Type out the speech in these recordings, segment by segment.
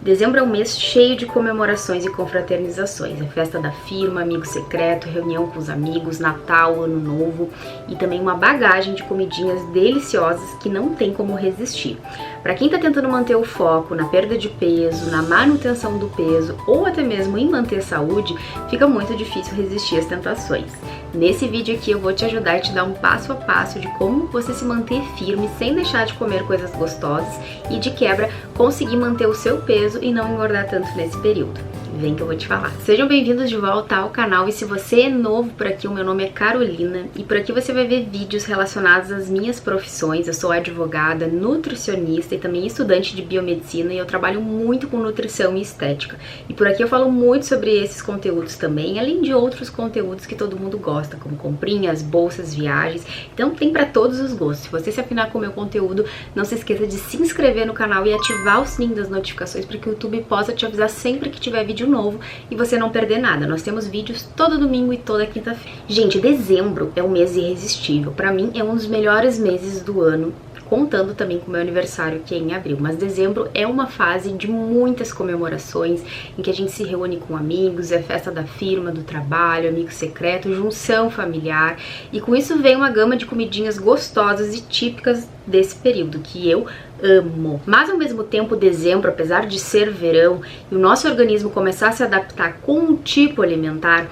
Dezembro é um mês cheio de comemorações e confraternizações. É festa da firma, amigo secreto, reunião com os amigos, Natal, Ano Novo e também uma bagagem de comidinhas deliciosas que não tem como resistir. Para quem está tentando manter o foco na perda de peso, na manutenção do peso ou até mesmo em manter saúde, fica muito difícil resistir às tentações. Nesse vídeo aqui eu vou te ajudar e te dar um passo a passo de como você se manter firme sem deixar de comer coisas gostosas e de quebra conseguir manter o seu peso e não engordar tanto nesse período. Vem que eu vou te falar. Sejam bem-vindos de volta ao canal e se você é novo por aqui, o meu nome é Carolina e por aqui você vai ver vídeos relacionados às minhas profissões. Eu sou advogada, nutricionista e também estudante de biomedicina e eu trabalho muito com nutrição e estética. E por aqui eu falo muito sobre esses conteúdos também, além de outros conteúdos que todo mundo gosta, como comprinhas, bolsas, viagens. Então tem para todos os gostos. Se você se afinar com o meu conteúdo, não se esqueça de se inscrever no canal e ativar o sininho das notificações para que o YouTube possa te avisar sempre que tiver vídeo novo e você não perder nada. Nós temos vídeos todo domingo e toda quinta-feira. Gente, dezembro é um mês irresistível. Para mim é um dos melhores meses do ano, contando também com o meu aniversário, que é em abril. Mas dezembro é uma fase de muitas comemorações, em que a gente se reúne com amigos, é festa da firma, do trabalho, amigo secreto, junção familiar. E com isso vem uma gama de comidinhas gostosas e típicas desse período, que eu amo. Mas ao mesmo tempo, dezembro, apesar de ser verão e o nosso organismo começar a se adaptar com um tipo alimentar,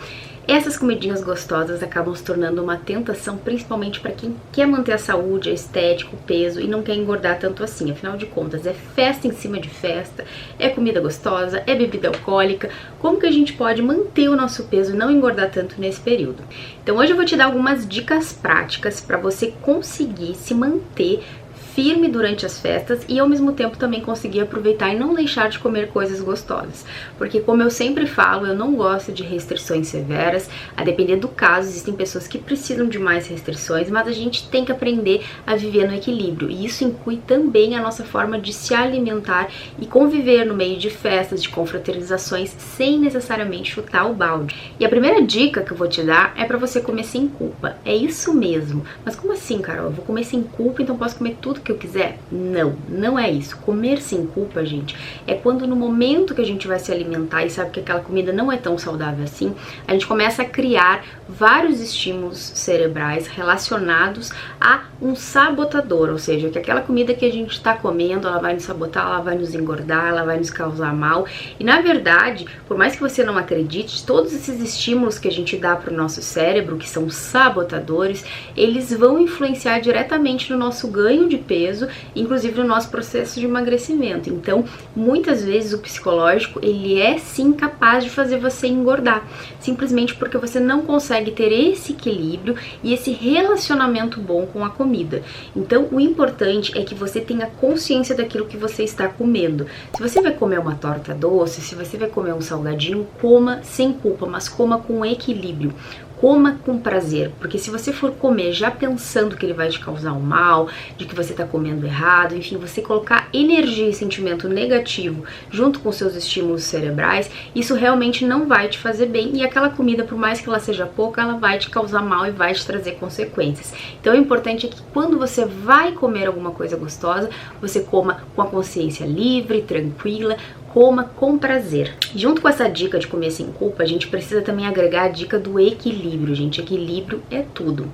essas comidinhas gostosas acabam se tornando uma tentação, principalmente para quem quer manter a saúde, a estética, o peso e não quer engordar tanto assim. Afinal de contas, é festa em cima de festa, é comida gostosa, é bebida alcoólica. Como que a gente pode manter o nosso peso e não engordar tanto nesse período? Então hoje eu vou te dar algumas dicas práticas para você conseguir se manter firme durante as festas e ao mesmo tempo também conseguir aproveitar e não deixar de comer coisas gostosas. Porque como eu sempre falo, eu não gosto de restrições severas, a depender do caso, existem pessoas que precisam de mais restrições, mas a gente tem que aprender a viver no equilíbrio e isso inclui também a nossa forma de se alimentar e conviver no meio de festas, de confraternizações, sem necessariamente chutar o balde. E a primeira dica que eu vou te dar é para você comer sem culpa. É isso mesmo. Mas como assim, Carol? Eu vou comer sem culpa, então posso comer tudo que eu quiser? Não, não é isso. Comer sem culpa, gente, é quando no momento que a gente vai se alimentar e sabe que aquela comida não é tão saudável assim, a gente começa a criar vários estímulos cerebrais relacionados a um sabotador, ou seja, que aquela comida que a gente está comendo, ela vai nos sabotar, ela vai nos engordar, ela vai nos causar mal. E na verdade, por mais que você não acredite, todos esses estímulos que a gente dá para o nosso cérebro, que são sabotadores, eles vão influenciar diretamente no nosso ganho de peso, inclusive no nosso processo de emagrecimento. Então, muitas vezes o psicológico, ele é sim capaz de fazer você engordar, simplesmente porque você não consegue ter esse equilíbrio e esse relacionamento bom com a comida. Então, o importante é que você tenha consciência daquilo que você está comendo. Se você vai comer uma torta doce, se você vai comer um salgadinho, coma sem culpa, mas coma com equilíbrio. Coma com prazer, porque se você for comer já pensando que ele vai te causar um mal, de que você está comendo errado, enfim, você colocar energia e sentimento negativo junto com seus estímulos cerebrais, isso realmente não vai te fazer bem e aquela comida, por mais que ela seja pouca, ela vai te causar mal e vai te trazer consequências. Então o importante é que quando você vai comer alguma coisa gostosa, você coma com a consciência livre, tranquila, coma com prazer. Junto com essa dica de comer sem culpa, a gente precisa também agregar a dica do equilíbrio, gente. Equilíbrio é tudo.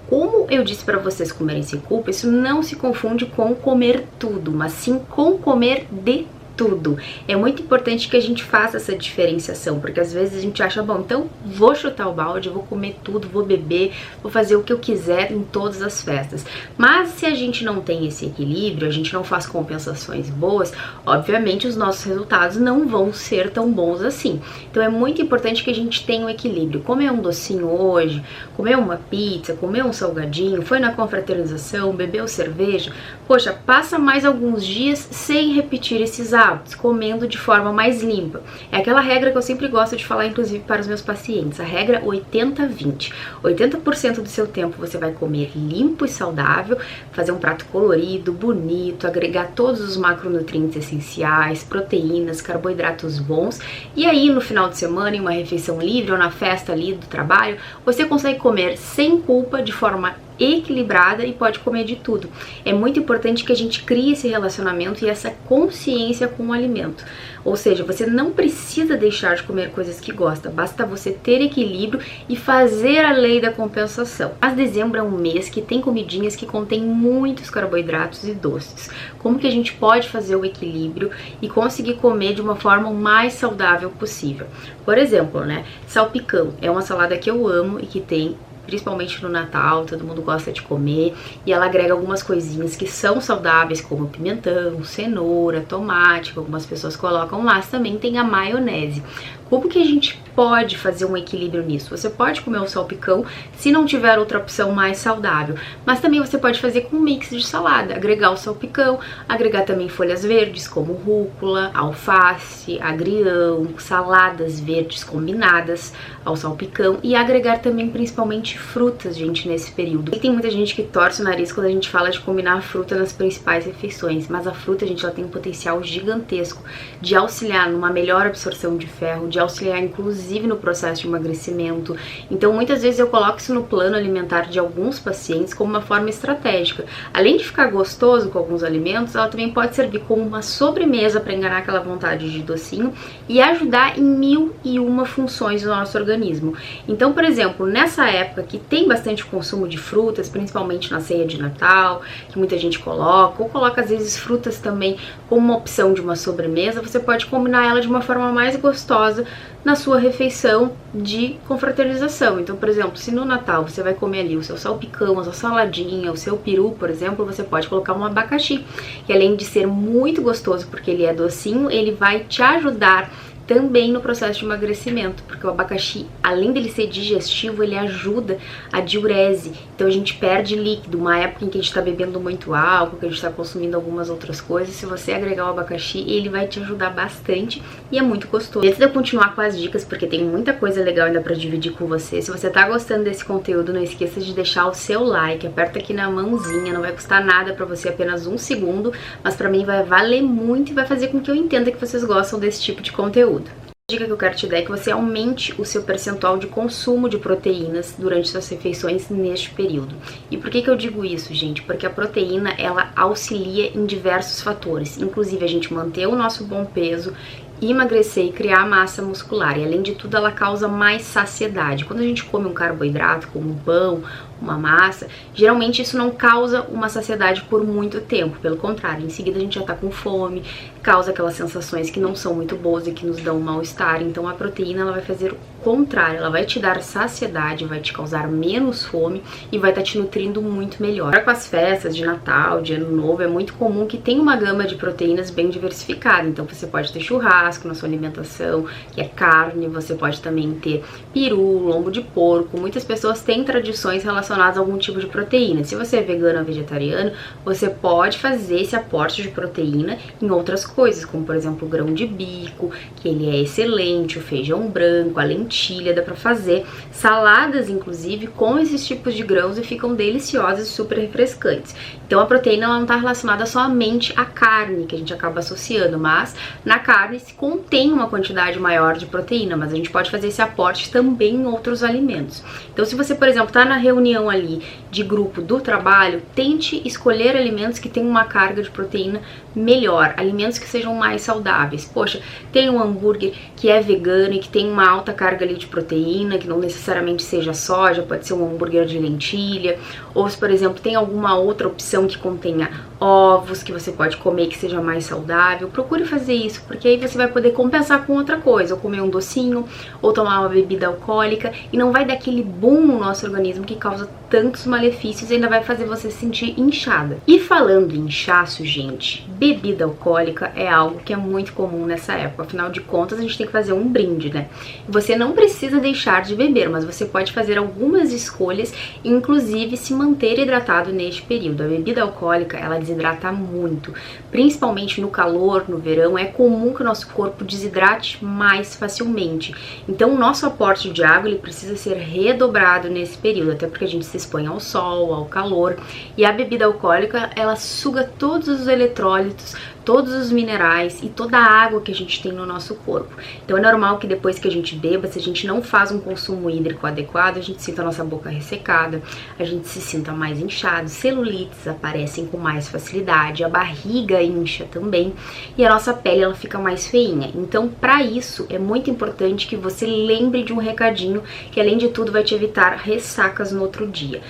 Como eu disse para vocês comerem sem culpa, isso não se confunde com comer tudo, mas sim com comer de tudo. É muito importante que a gente faça essa diferenciação, porque às vezes a gente acha, bom, então vou chutar o balde, vou comer tudo, vou beber, vou fazer o que eu quiser em todas as festas. Mas se a gente não tem esse equilíbrio, a gente não faz compensações boas, obviamente os nossos resultados não vão ser tão bons assim. Então é muito importante que a gente tenha um equilíbrio. Comer um docinho hoje, comer uma pizza, comer um salgadinho, foi na confraternização, bebeu cerveja, poxa, passa mais alguns dias sem repetir esses hábitos, comendo de forma mais limpa. É aquela regra que eu sempre gosto de falar, inclusive para os meus pacientes, a regra 80-20. 80% do seu tempo você vai comer limpo e saudável, fazer um prato colorido, bonito, agregar todos os macronutrientes essenciais, proteínas, carboidratos bons, e aí no final de semana, em uma refeição livre ou na festa ali do trabalho, você consegue comer sem culpa, de forma equilibrada e pode comer de tudo. É muito importante que a gente crie esse relacionamento e essa consciência com o alimento. Ou seja, você não precisa deixar de comer coisas que gosta, basta você ter equilíbrio e fazer a lei da compensação. Mas dezembro é um mês que tem comidinhas que contêm muitos carboidratos e doces. Como que a gente pode fazer o equilíbrio e conseguir comer de uma forma o mais saudável possível? Por exemplo, né, salpicão é uma salada que eu amo e que tem principalmente no Natal, todo mundo gosta de comer, e ela agrega algumas coisinhas que são saudáveis, como pimentão, cenoura, tomate, que algumas pessoas colocam, mas também tem a maionese. Como que a gente pode fazer um equilíbrio nisso? Você pode comer o salpicão se não tiver outra opção mais saudável, mas também você pode fazer com um mix de salada, agregar o salpicão, agregar também folhas verdes como rúcula, alface, agrião, saladas verdes combinadas ao salpicão e agregar também principalmente frutas, gente, nesse período. E tem muita gente que torce o nariz quando a gente fala de combinar a fruta nas principais refeições, mas a fruta, gente, ela tem um potencial gigantesco de auxiliar numa melhor absorção de ferro, de auxiliar inclusive no processo de emagrecimento. Então muitas vezes eu coloco isso no plano alimentar de alguns pacientes como uma forma estratégica. Além de ficar gostoso com alguns alimentos, ela também pode servir como uma sobremesa para enganar aquela vontade de docinho e ajudar em 1001 funções do nosso organismo. Então, por exemplo, nessa época que tem bastante consumo de frutas, principalmente na ceia de Natal, que muita gente coloca, ou coloca às vezes frutas também como uma opção de uma sobremesa, você pode combinar ela de uma forma mais gostosa na sua refeição de confraternização. Então, por exemplo, se no Natal você vai comer ali o seu salpicão, a sua saladinha, o seu peru, por exemplo, você pode colocar um abacaxi, que além de ser muito gostoso porque ele é docinho, ele vai te ajudar também no processo de emagrecimento, porque o abacaxi, além dele ser digestivo, ele ajuda a diurese. Então a gente perde líquido, uma época em que a gente está bebendo muito álcool, que a gente está consumindo algumas outras coisas. Se você agregar o abacaxi, ele vai te ajudar bastante e é muito gostoso. Antes de eu continuar com as dicas, porque tem muita coisa legal ainda para dividir com você, se você tá gostando desse conteúdo, não esqueça de deixar o seu like, aperta aqui na mãozinha, não vai custar nada para você, apenas 1 segundo, mas para mim vai valer muito e vai fazer com que eu entenda que vocês gostam desse tipo de conteúdo. A dica que eu quero te dar é que você aumente o seu percentual de consumo de proteínas durante suas refeições neste período. E por que eu digo isso, gente? Porque a proteína, ela auxilia em diversos fatores, inclusive a gente manter o nosso bom peso, emagrecer e criar massa muscular. E além de tudo, ela causa mais saciedade. Quando a gente come um carboidrato, como um pão, uma massa, geralmente isso não causa uma saciedade por muito tempo, pelo contrário, em seguida a gente já tá com fome, causa aquelas sensações que não são muito boas e que nos dão um mal-estar. Então a proteína, ela vai fazer o contrário, ela vai te dar saciedade, vai te causar menos fome e vai estar te nutrindo muito melhor. Agora, com as festas de Natal, de Ano Novo, é muito comum que tenha uma gama de proteínas bem diversificada. Então você pode ter churrasco na sua alimentação, que é carne, você pode também ter peru, lombo de porco. Muitas pessoas têm tradições relacionadas a algum tipo de proteína. Se você é vegano ou vegetariano, você pode fazer esse aporte de proteína em outras coisas, como por exemplo o grão de bico, que ele é excelente, o feijão branco, a lentilha, dá pra fazer saladas inclusive com esses tipos de grãos e ficam deliciosas e super refrescantes. Então a proteína, ela não está relacionada somente à carne, que a gente acaba associando, mas na carne se contém uma quantidade maior de proteína, mas a gente pode fazer esse aporte também em outros alimentos. Então se você, por exemplo, está na reunião ali de grupo do trabalho, tente escolher alimentos que tenham uma carga de proteína melhor, alimentos que sejam mais saudáveis. Poxa, tem um hambúrguer que é vegano e que tem uma alta carga ali de proteína, que não necessariamente seja soja, pode ser um hambúrguer de lentilha, ou se, por exemplo, tem alguma outra opção que contenha ovos, que você pode comer que seja mais saudável, procure fazer isso, porque aí você vai poder compensar com outra coisa, ou comer um docinho, ou tomar uma bebida alcoólica, e não vai dar aquele boom no nosso organismo que causa tantos malefícios e ainda vai fazer você se sentir inchada. E falando em inchaço, gente, bebida alcoólica é algo que é muito comum nessa época, afinal de contas a gente tem que fazer um brinde, né? Você não precisa deixar de beber, mas você pode fazer algumas escolhas, inclusive se manter hidratado neste período. A bebida alcoólica, ela desidrata muito, principalmente no calor, no verão, é comum que o nosso corpo desidrate mais facilmente. Então o nosso aporte de água, ele precisa ser redobrado nesse período, até porque a gente se expõe ao sol, ao calor, e a bebida alcoólica, ela suga todos os eletrólitos, todos os minerais e toda a água que a gente tem no nosso corpo. Então é normal que depois que a gente beba, se a gente não faz um consumo hídrico adequado, a gente sinta a nossa boca ressecada, a gente se sinta mais inchado, celulites aparecem com mais facilidade, a barriga incha também e a nossa pele ela fica mais feinha. Então, para isso é muito importante que você lembre de um recadinho que além de tudo vai te evitar ressacas no outro dia.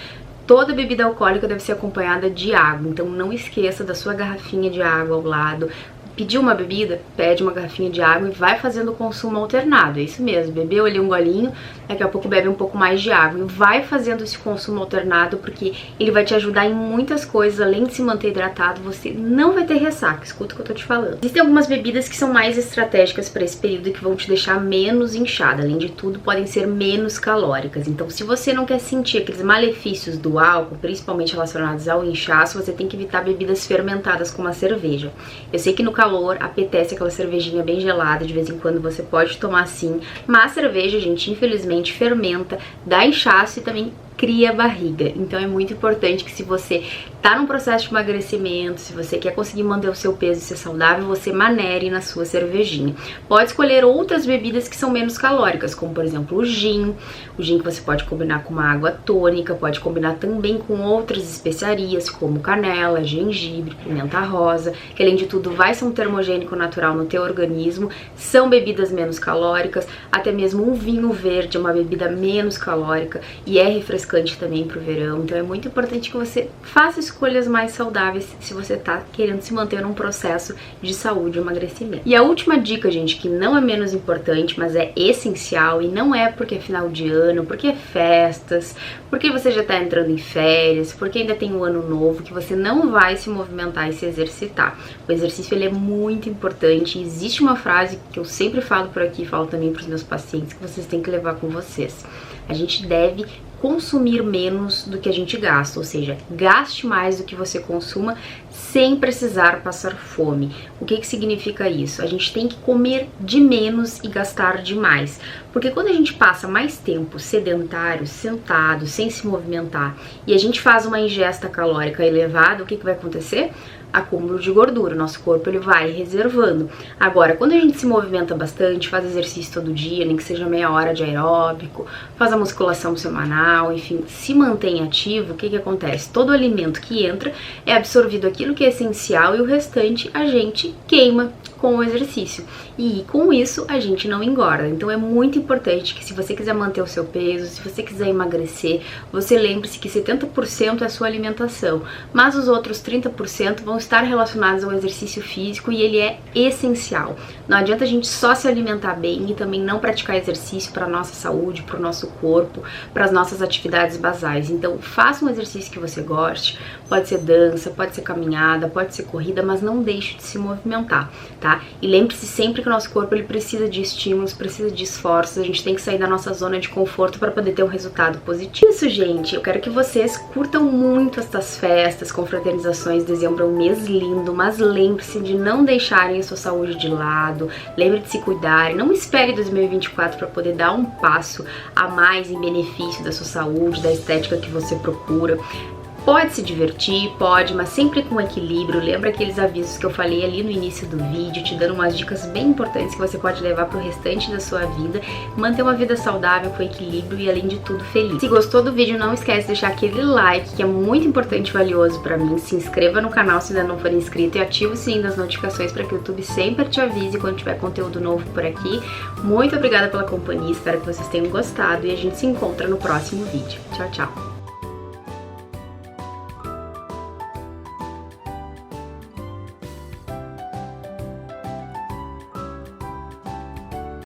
Toda bebida alcoólica deve ser acompanhada de água, então não esqueça da sua garrafinha de água ao lado. Pediu uma bebida, pede uma garrafinha de água e vai fazendo o consumo alternado. É isso mesmo, bebeu ali um golinho, daqui a pouco bebe um pouco mais de água. E vai fazendo esse consumo alternado porque ele vai te ajudar em muitas coisas. Além de se manter hidratado, você não vai ter ressaca. Escuta o que eu tô te falando. Existem algumas bebidas que são mais estratégicas para esse período e que vão te deixar menos inchada. Além de tudo, podem ser menos calóricas. Então, se você não quer sentir aqueles malefícios do álcool, principalmente relacionados ao inchaço, você tem que evitar bebidas fermentadas como a cerveja. Eu sei que no calor apetece aquela cervejinha bem gelada, de vez em quando você pode tomar sim, mas cerveja, gente, infelizmente fermenta, dá inchaço e também cria barriga. Então é muito importante que se você tá num processo de emagrecimento, se você quer conseguir manter o seu peso e ser saudável, você manere na sua cervejinha. Pode escolher outras bebidas que são menos calóricas, como por exemplo o gin que você pode combinar com uma água tônica, pode combinar também com outras especiarias, como canela, gengibre, pimenta rosa, que além de tudo vai ser um termogênico natural no teu organismo, são bebidas menos calóricas, até mesmo um vinho verde é uma bebida menos calórica e é refrescante também pro verão, então é muito importante que você faça escolhas mais saudáveis se você tá querendo se manter num processo de saúde e emagrecimento. E a última dica, gente, que não é menos importante, mas é essencial e não é porque é final de ano, porque é festas, porque você já tá entrando em férias, porque ainda tem um ano novo, que você não vai se movimentar e se exercitar. O exercício ele é muito importante. Existe uma frase que eu sempre falo por aqui, falo também pros meus pacientes, que vocês têm que levar com vocês. A gente deve consumir menos do que a gente gasta, ou seja, gaste mais do que você consuma sem precisar passar fome. O que significa isso? A gente tem que comer de menos e gastar de mais, porque quando a gente passa mais tempo sedentário, sentado, sem se movimentar, e a gente faz uma ingesta calórica elevada, o que vai acontecer? Acúmulo de gordura, o nosso corpo ele vai reservando. Agora, quando a gente se movimenta bastante, faz exercício todo dia, nem que seja meia hora de aeróbico, faz a musculação semanal, enfim, se mantém ativo, o que acontece? Todo alimento que entra é absorvido aquilo que é essencial e o restante a gente queima com o exercício. E com isso a gente não engorda. Então é muito importante que se você quiser manter o seu peso, se você quiser emagrecer, você lembre-se que 70% é a sua alimentação, mas os outros 30% vão estar relacionados ao exercício físico e ele é essencial. Não adianta a gente só se alimentar bem e também não praticar exercício para nossa saúde, para o nosso corpo, para as nossas atividades basais. Então faça um exercício que você goste, pode ser dança, pode ser caminhada, pode ser corrida, mas não deixe de se movimentar, tá? E lembre-se sempre que o nosso corpo ele precisa de estímulos, precisa de esforços, a gente tem que sair da nossa zona de conforto para poder ter um resultado positivo. Isso, gente, eu quero que vocês curtam muito estas festas, confraternizações. Dezembro é um mês lindo, mas lembre-se de não deixarem a sua saúde de lado, lembre de se cuidarem, não espere 2024 para poder dar um passo a mais em benefício da sua saúde, da estética que você procura. Pode se divertir, pode, mas sempre com equilíbrio. Lembra aqueles avisos que eu falei ali no início do vídeo, te dando umas dicas bem importantes que você pode levar pro restante da sua vida. Manter uma vida saudável, com equilíbrio e, além de tudo, feliz. Se gostou do vídeo, não esquece de deixar aquele like, que é muito importante e valioso pra mim. Se inscreva no canal se ainda não for inscrito e ative o sininho das notificações para que o YouTube sempre te avise quando tiver conteúdo novo por aqui. Muito obrigada pela companhia, espero que vocês tenham gostado e a gente se encontra no próximo vídeo. Tchau, tchau!